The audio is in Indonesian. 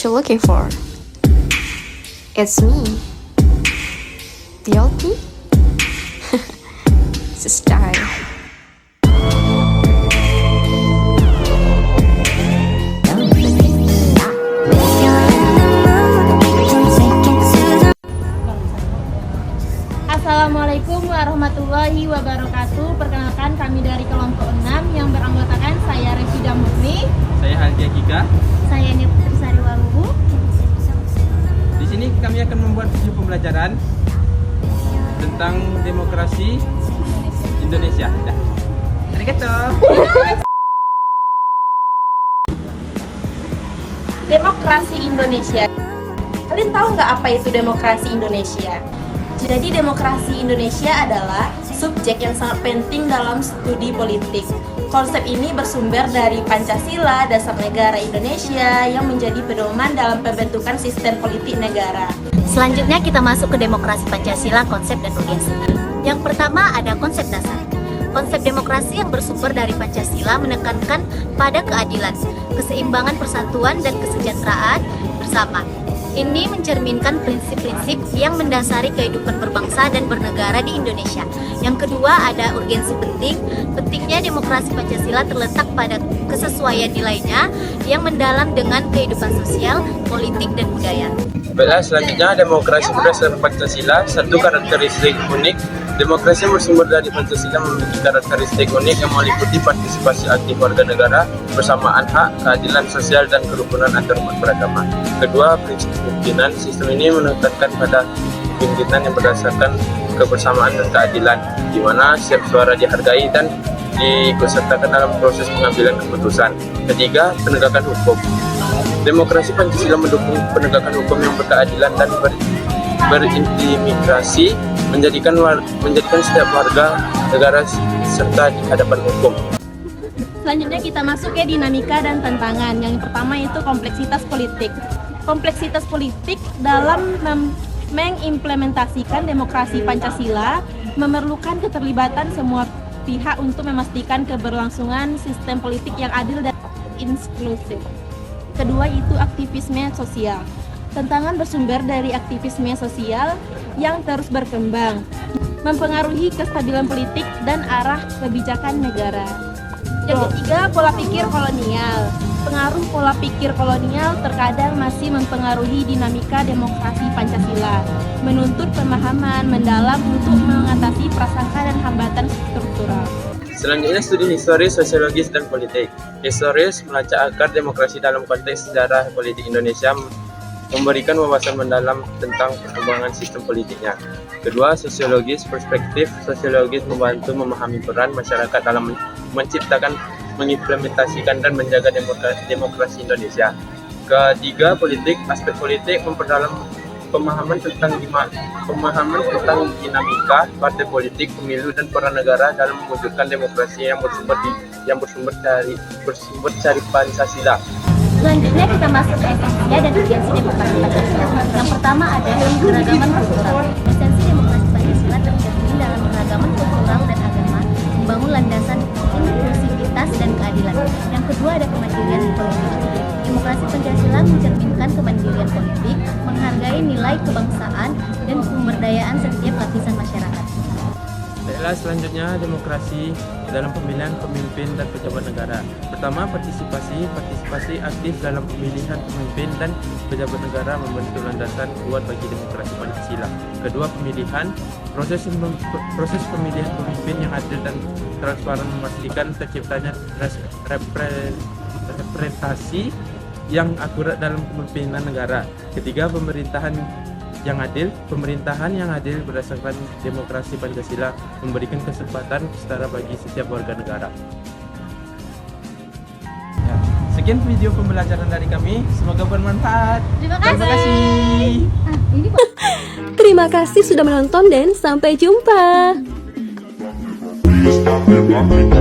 what you're looking for. It's me, the LP. It's a style. Assalamualaikum warahmatullahi wabarakatuh. Perkenalkan, kami dari kelompok 6 yang beranggotakan saya Revida Murni, saya Haldia Gika. saya Niputri Sariwaluhu. Di sini kami akan membuat video pembelajaran tentang demokrasi Indonesia. Dah. Arigato. Demokrasi Indonesia. Kalian tahu nggak apa itu demokrasi Indonesia? Jadi demokrasi Indonesia adalah subjek yang sangat penting dalam studi politik. Konsep ini bersumber dari Pancasila, Dasar Negara Indonesia, yang menjadi pedoman dalam pembentukan sistem politik negara. Selanjutnya kita masuk ke demokrasi Pancasila, konsep dan urgensi. Yang pertama ada konsep dasar. Konsep demokrasi yang bersumber dari Pancasila menekankan pada keadilan, keseimbangan persatuan dan kesejahteraan bersama. Ini mencerminkan prinsip-prinsip yang mendasari kehidupan berbangsa dan bernegara di Indonesia. Yang kedua ada urgensi penting. Pentingnya demokrasi Pancasila terletak pada kesesuaian nilainya yang mendalam dengan kehidupan sosial, politik, dan budaya. Baiklah, selanjutnya demokrasi berdasarkan Pancasila. Satu karakteristik unik. Demokrasi yang bersumber dari Pancasila memiliki karakteristik unik yang meliputi partisipasi aktif warga negara, persamaan hak, keadilan sosial, dan kerukunan antar umat beragama. Kedua, prinsip kepemimpinan. Sistem ini menekankan pada kepemimpinan yang berdasarkan kebersamaan dan keadilan, di mana setiap suara dihargai dan diikutsertakan dalam proses pengambilan keputusan. Ketiga, penegakan hukum. Demokrasi Pancasila mendukung penegakan hukum yang berkeadilan dan berintimidasi, menjadikan setiap warga negara serta di hadapan hukum. Selanjutnya kita masuk ke dinamika dan tantangan. Yang pertama itu kompleksitas politik. Kompleksitas politik dalam mengimplementasikan demokrasi Pancasila memerlukan keterlibatan semua pihak untuk memastikan keberlangsungan sistem politik yang adil dan inklusif. Kedua itu aktivisme sosial. Tantangan bersumber dari aktivisme sosial yang terus berkembang, mempengaruhi kestabilan politik dan arah kebijakan negara. Yang ketiga, pola pikir kolonial. Pengaruh pola pikir kolonial terkadang masih mempengaruhi dinamika demokrasi Pancasila, menuntut pemahaman mendalam untuk mengatasi prasangka dan hambatan struktural. Selanjutnya studi historis, sosiologis, dan politik. Historis melacak akar demokrasi dalam konteks sejarah politik Indonesia, memberikan wawasan mendalam tentang perkembangan sistem politiknya. Kedua, sosiologis. Perspektif sosiologis membantu memahami peran masyarakat dalam menciptakan, mengimplementasikan, dan menjaga demokrasi Indonesia. Ketiga, politik. Aspek politik memperdalam pemahaman tentang dinamika partai politik, pemilu, dan peran negara dalam mewujudkan demokrasi yang bersumber dari Pancasila. Selanjutnya kita masuk ke esensinya dan urgensi demokrasi Pancasila. Yang pertama ada keragaman kultural. Esensi demokrasi Pancasila tercermin dalam keragaman kultural dan agama, membangun landasan inklusivitas dan keadilan. Yang kedua ada kemandirian politik. Demokrasi Pancasila mencerminkan kemandirian politik, menghargai nilai kebangsaan dan pemberdayaan setiap lapisan masyarakat. Baiklah, selanjutnya demokrasi dalam pemilihan pemimpin dan pejabat negara. Pertama, partisipasi aktif dalam pemilihan pemimpin dan pejabat negara membentuk landasan kuat bagi demokrasi Pancasila. Kedua, pemilihan. Proses pemilihan pemimpin yang adil dan transparan memastikan terciptanya representasi yang akurat dalam kepemimpinan negara. Ketiga, pemerintahan yang adil berdasarkan demokrasi Pancasila memberikan kesempatan setara bagi setiap warga negara. Ya, sekian video pembelajaran dari kami, semoga bermanfaat. Terima kasih. Terima kasih sudah menonton dan sampai jumpa. Stop it, rock it,